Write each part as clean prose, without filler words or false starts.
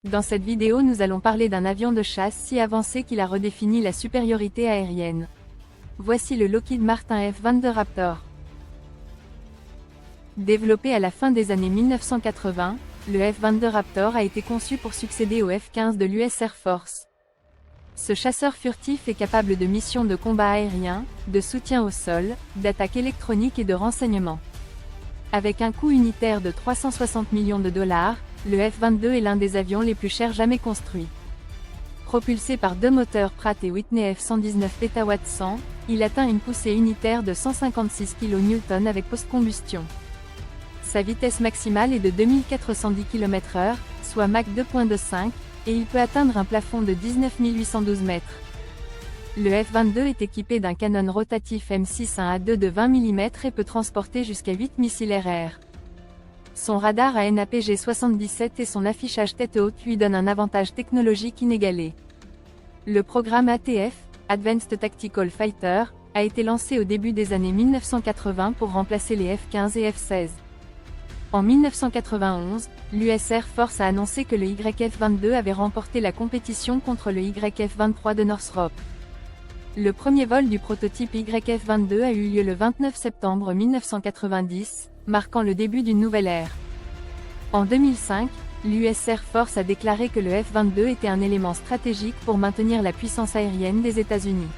Dans cette vidéo nous allons parler d'un avion de chasse si avancé qu'il a redéfini la supériorité aérienne. Voici le Lockheed Martin F-22 Raptor. Développé à la fin des années 1980, le F-22 Raptor a été conçu pour succéder au F-15 de l'US Air Force. Ce chasseur furtif est capable de missions de combat aérien, de soutien au sol, d'attaque électronique et de renseignement. Avec un coût unitaire de 360 millions de dollars, le F-22 est l'un des avions les plus chers jamais construits. Propulsé par deux moteurs Pratt & Whitney F-119 PW100, il atteint une poussée unitaire de 156 kN avec post-combustion. Sa vitesse maximale est de 2410 km/h, soit Mach 2.25, et il peut atteindre un plafond de 19 812 mètres. Le F-22 est équipé d'un canon rotatif M6-1A2 de 20 mm et peut transporter jusqu'à 8 missiles RR. Son radar AN/APG-77 et son affichage tête haute lui donnent un avantage technologique inégalé. Le programme ATF, Advanced Tactical Fighter, a été lancé au début des années 1980 pour remplacer les F-15 et F-16. En 1991, l'US Air Force a annoncé que le YF-22 avait remporté la compétition contre le YF-23 de Northrop. Le premier vol du prototype YF-22 a eu lieu le 29 septembre 1990, marquant le début d'une nouvelle ère. En 2005, l'US Air Force a déclaré que le F-22 était un élément stratégique pour maintenir la puissance aérienne des États-Unis.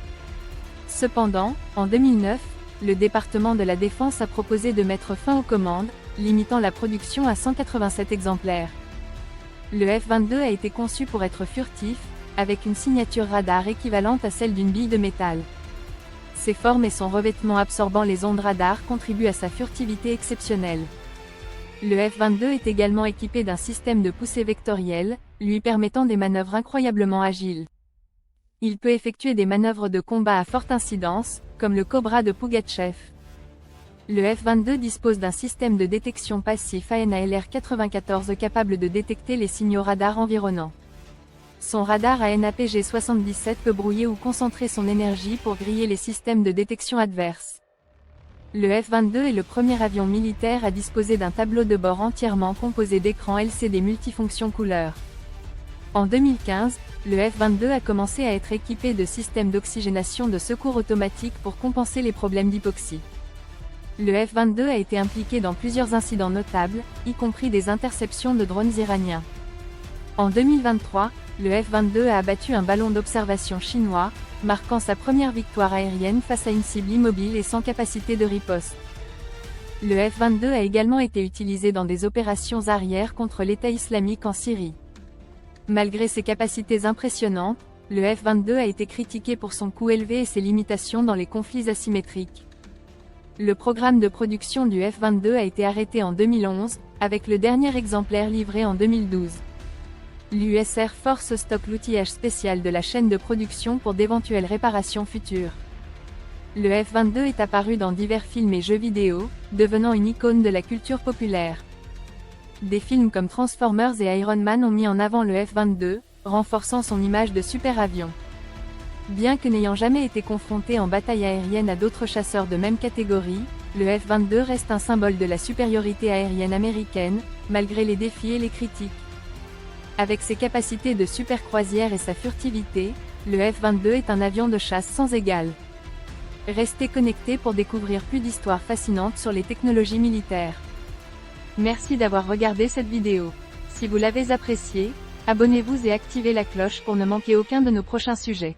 Cependant, en 2009, le département de la Défense a proposé de mettre fin aux commandes, limitant la production à 187 exemplaires. Le F-22 a été conçu pour être furtif, avec une signature radar équivalente à celle d'une bille de métal. Ses formes et son revêtement absorbant les ondes radar contribuent à sa furtivité exceptionnelle. Le F-22 est également équipé d'un système de poussée vectorielle, lui permettant des manœuvres incroyablement agiles. Il peut effectuer des manœuvres de combat à forte incidence, comme le Cobra de Pougatchev. Le F-22 dispose d'un système de détection passif ANALR-94 capable de détecter les signaux radars environnants. Son radar AN/APG-77 peut brouiller ou concentrer son énergie pour griller les systèmes de détection adverses. Le F-22 est le premier avion militaire à disposer d'un tableau de bord entièrement composé d'écrans LCD multifonctions couleurs. En 2015, le F-22 a commencé à être équipé de systèmes d'oxygénation de secours automatique pour compenser les problèmes d'hypoxie. Le F-22 a été impliqué dans plusieurs incidents notables, y compris des interceptions de drones iraniens. En 2023, le F-22 a abattu un ballon d'observation chinois, marquant sa première victoire aérienne face à une cible immobile et sans capacité de riposte. Le F-22 a également été utilisé dans des opérations arrières contre l'État islamique en Syrie. Malgré ses capacités impressionnantes, le F-22 a été critiqué pour son coût élevé et ses limitations dans les conflits asymétriques. Le programme de production du F-22 a été arrêté en 2011, avec le dernier exemplaire livré en 2012. L'US Air Force stocke l'outillage spécial de la chaîne de production pour d'éventuelles réparations futures. Le F-22 est apparu dans divers films et jeux vidéo, devenant une icône de la culture populaire. Des films comme Transformers et Iron Man ont mis en avant le F-22, renforçant son image de super-avion. Bien que n'ayant jamais été confronté en bataille aérienne à d'autres chasseurs de même catégorie, le F-22 reste un symbole de la supériorité aérienne américaine, malgré les défis et les critiques. Avec ses capacités de super-croisière et sa furtivité, le F-22 est un avion de chasse sans égal. Restez connectés pour découvrir plus d'histoires fascinantes sur les technologies militaires. Merci d'avoir regardé cette vidéo. Si vous l'avez appréciée, abonnez-vous et activez la cloche pour ne manquer aucun de nos prochains sujets.